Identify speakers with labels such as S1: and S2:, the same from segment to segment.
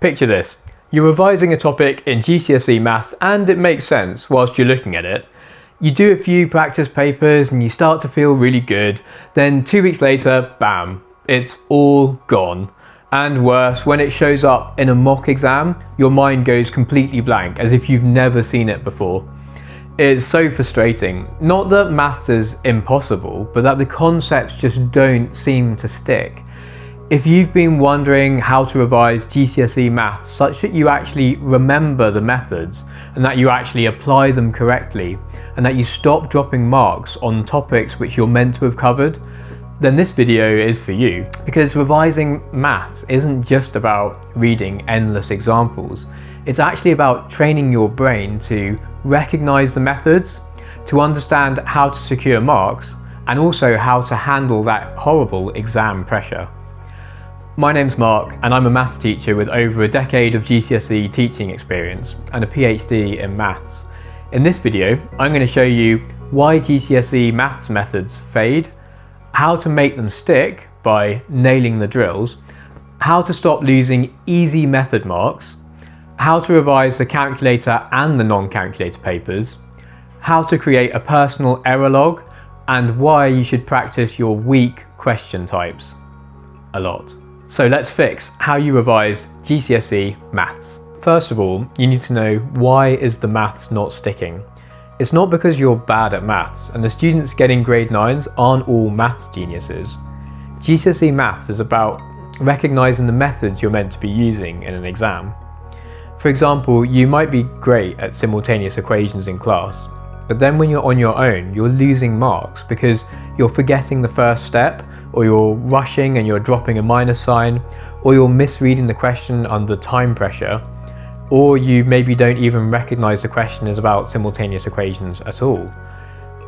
S1: Picture this. You're revising a topic in GCSE Maths and it makes sense whilst you're looking at it. You do a few practice papers and you start to feel really good. Then 2 weeks later, bam, it's all gone. And worse, when it shows up in a mock exam, your mind goes completely blank as if you've never seen it before. It's so frustrating. Not that maths is impossible, but that the concepts just don't seem to stick. If you've been wondering how to revise GCSE Maths such that you actually remember the methods and that you actually apply them correctly and that you stop dropping marks on topics which you're meant to have covered, then this video is for you. Because revising maths isn't just about reading endless examples. It's actually about training your brain to recognize the methods, to understand how to secure marks, and also how to handle that horrible exam pressure. My name's Mark and I'm a maths teacher with over a decade of GCSE teaching experience and a PhD in maths. In this video, I'm going to show you why GCSE maths methods fade, how to make them stick by nailing the drills, how to stop losing easy method marks, how to revise the calculator and the non-calculator papers, how to create a personal error log, and why you should practice your weak question types a lot. So let's fix how you revise GCSE Maths. First of all, you need to know, why is the maths not sticking? It's not because you're bad at maths, and the students getting grade 9s aren't all maths geniuses. GCSE Maths is about recognising the methods you're meant to be using in an exam. For example, you might be great at simultaneous equations in class, but then when you're on your own, you're losing marks because you're forgetting the first step, or you're rushing and you're dropping a minus sign, or you're misreading the question under time pressure, or you maybe don't even recognise the question is about simultaneous equations at all.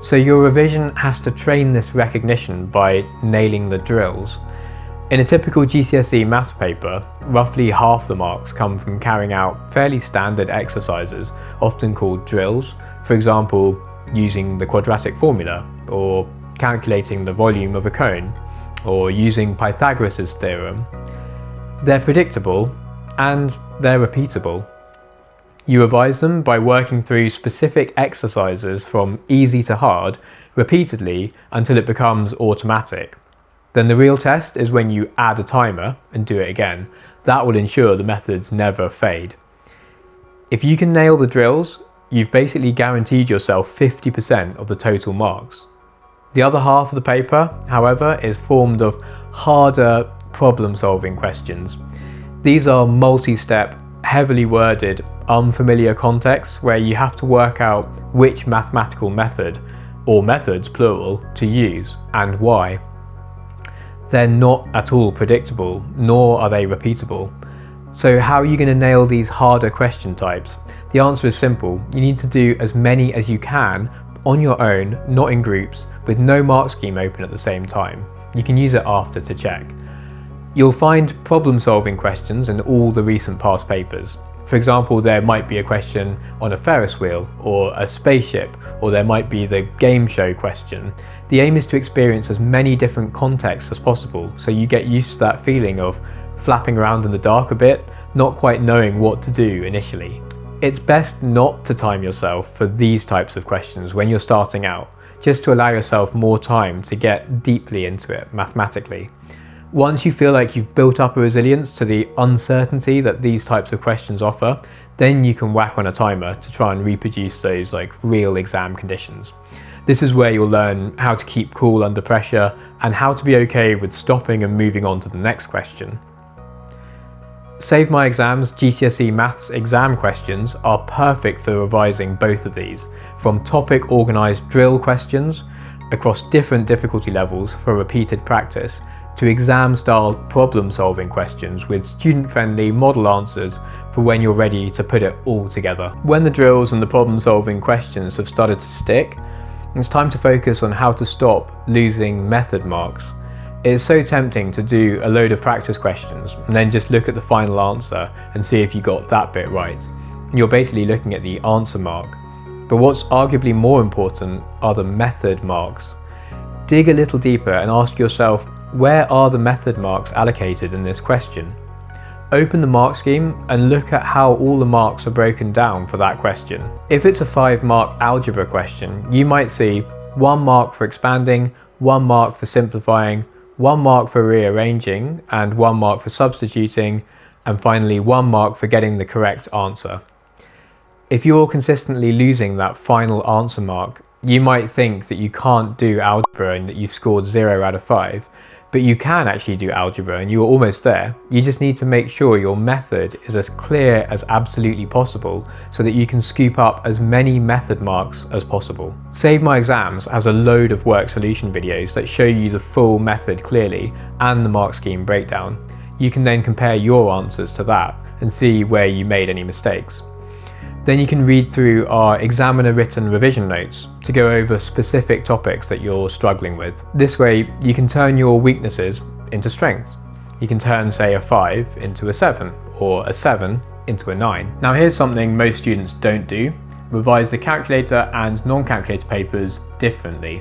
S1: So your revision has to train this recognition by nailing the drills. In a typical GCSE maths paper, roughly half the marks come from carrying out fairly standard exercises, often called drills. For example, using the quadratic formula, or calculating the volume of a cone, or using Pythagoras' theorem. They're predictable and they're repeatable. You revise them by working through specific exercises from easy to hard repeatedly until it becomes automatic. Then the real test is when you add a timer and do it again. That will ensure the methods never fade. If you can nail the drills, you've basically guaranteed yourself 50% of the total marks. The other half of the paper, however, is formed of harder problem-solving questions. These are multi-step, heavily worded, unfamiliar contexts where you have to work out which mathematical method, or methods plural, to use and why. They're not at all predictable, nor are they repeatable. So how are you going to nail these harder question types? The answer is simple. You need to do as many as you can on your own, not in groups, with no mark scheme open at the same time. You can use it after to check. You'll find problem-solving questions in all the recent past papers. For example, there might be a question on a Ferris wheel or a spaceship, or there might be the game show question. The aim is to experience as many different contexts as possible, so you get used to that feeling of flapping around in the dark a bit, not quite knowing what to do initially. It's best not to time yourself for these types of questions when you're starting out, just to allow yourself more time to get deeply into it mathematically. Once you feel like you've built up a resilience to the uncertainty that these types of questions offer, then you can whack on a timer to try and reproduce those real exam conditions. This is where you'll learn how to keep cool under pressure and how to be okay with stopping and moving on to the next question. Save My Exam's GCSE Maths exam questions are perfect for revising both of these, from topic organised drill questions across different difficulty levels for repeated practice, to exam-style problem-solving questions with student-friendly model answers for when you're ready to put it all together. When the drills and the problem-solving questions have started to stick, it's time to focus on how to stop losing method marks. It's so tempting to do a load of practice questions and then just look at the final answer and see if you got that bit right. You're basically looking at the answer mark. But what's arguably more important are the method marks. Dig a little deeper and ask yourself, where are the method marks allocated in this question? open the mark scheme and look at how all the marks are broken down for that question. If it's a 5-mark algebra question, you might see 1 mark for expanding, 1 mark for simplifying, 1 mark for rearranging, and 1 mark for substituting, and finally 1 mark for getting the correct answer. If you're consistently losing that final answer mark, you might think that you can't do algebra and that you've scored 0 out of 5, but you can actually do algebra and you're almost there. You just need to make sure your method is as clear as absolutely possible so that you can scoop up as many method marks as possible. Save My Exams has a load of work solution videos that show you the full method clearly and the mark scheme breakdown. You can then compare your answers to that and see where you made any mistakes. Then you can read through our examiner written revision notes to go over specific topics that you're struggling with. This way you can turn your weaknesses into strengths. You can turn, say, a 5 into a 7 or a 7 into a 9. Now here's something most students don't do: revise the calculator and non-calculator papers differently.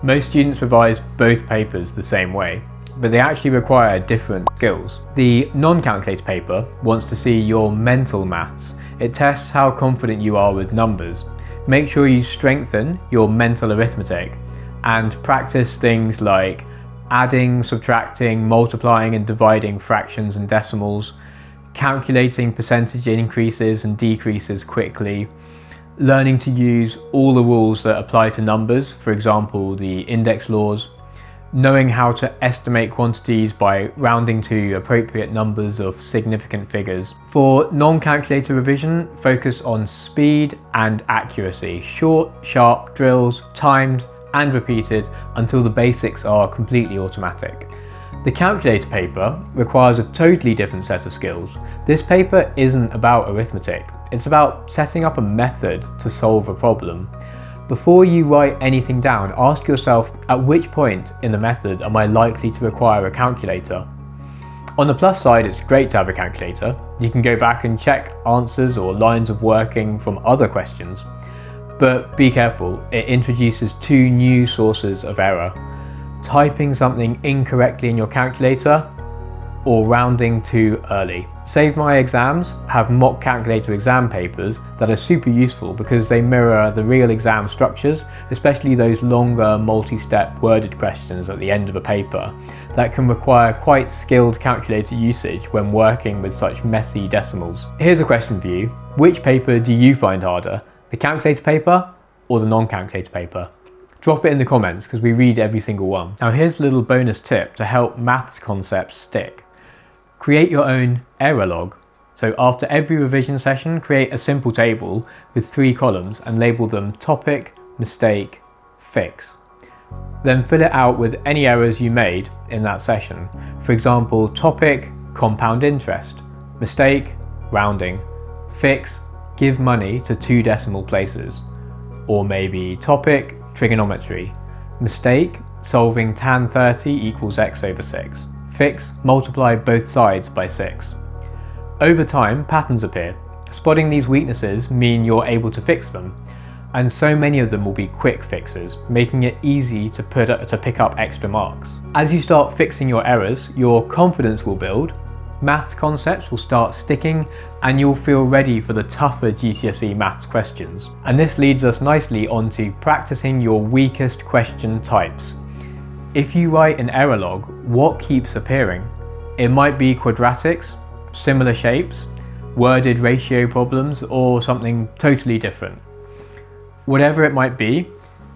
S1: Most students revise both papers the same way, but they actually require different skills. The non-calculator paper wants to see your mental maths. It tests how confident you are with numbers. Make sure you strengthen your mental arithmetic and practice things like adding, subtracting, multiplying and dividing fractions and decimals, calculating percentage increases and decreases quickly, learning to use all the rules that apply to numbers, for example the index laws, knowing how to estimate quantities by rounding to appropriate numbers of significant figures. For non-calculator revision, focus on speed and accuracy. Short, sharp drills, timed and repeated until the basics are completely automatic. The calculator paper requires a totally different set of skills. This paper isn't about arithmetic, it's about setting up a method to solve a problem. Before you write anything down, ask yourself, at which point in the method am I likely to require a calculator? On the plus side, it's great to have a calculator. You can go back and check answers or lines of working from other questions. But be careful, it introduces 2 new sources of error: typing something incorrectly in your calculator or rounding too early. Save My Exams have mock calculator exam papers that are super useful because they mirror the real exam structures, especially those longer multi-step worded questions at the end of a paper that can require quite skilled calculator usage when working with such messy decimals. Here's a question for you: which paper do you find harder, the calculator paper or the non-calculator paper? Drop it in the comments because we read every single one. Now here's a little bonus tip to help maths concepts stick. Create your own error log. So after every revision session, create a simple table with 3 columns and label them topic, mistake, fix. Then fill it out with any errors you made in that session. For example, topic, compound interest; mistake, rounding; fix, give money to 2 decimal places. Or maybe topic, trigonometry; mistake, solving tan 30 equals x over 6. Fix, multiply both sides by 6. Over time, patterns appear. Spotting these weaknesses mean you're able to fix them, and so many of them will be quick fixes, making it easy to pick up extra marks. As you start fixing your errors, your confidence will build, maths concepts will start sticking, and you'll feel ready for the tougher GCSE Maths questions. And this leads us nicely onto practicing your weakest question types. If you write an error log, what keeps appearing? It might be quadratics, similar shapes, worded ratio problems, or something totally different. Whatever it might be,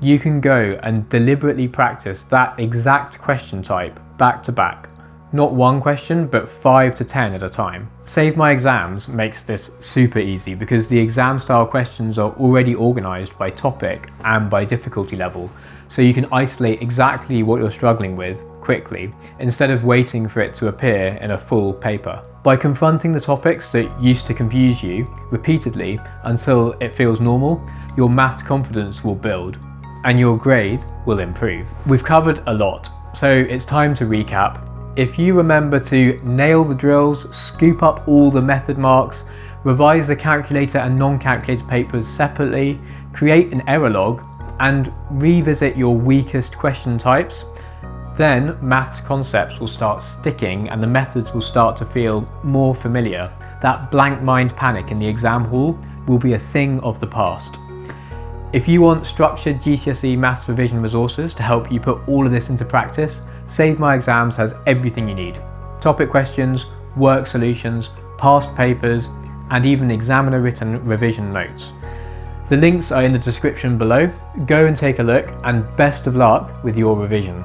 S1: you can go and deliberately practice that exact question type back to back. Not one question, but 5 to 10 at a time. Save My Exams makes this super easy because the exam style questions are already organised by topic and by difficulty level, so you can isolate exactly what you're struggling with quickly instead of waiting for it to appear in a full paper. By confronting the topics that used to confuse you repeatedly until it feels normal, your maths confidence will build and your grade will improve. We've covered a lot, so it's time to recap. If you remember to nail the drills, scoop up all the method marks, revise the calculator and non-calculator papers separately, create an error log, and revisit your weakest question types, Then maths concepts will start sticking and the methods will start to feel more familiar. That blank mind panic in the exam hall will be a thing of the past. If you want structured GCSE Maths revision resources to help you put all of this into practice, Save My Exams has everything you need. Topic questions, work solutions, past papers, and even examiner written revision notes. The links are in the description below. Go and take a look, and best of luck with your revision.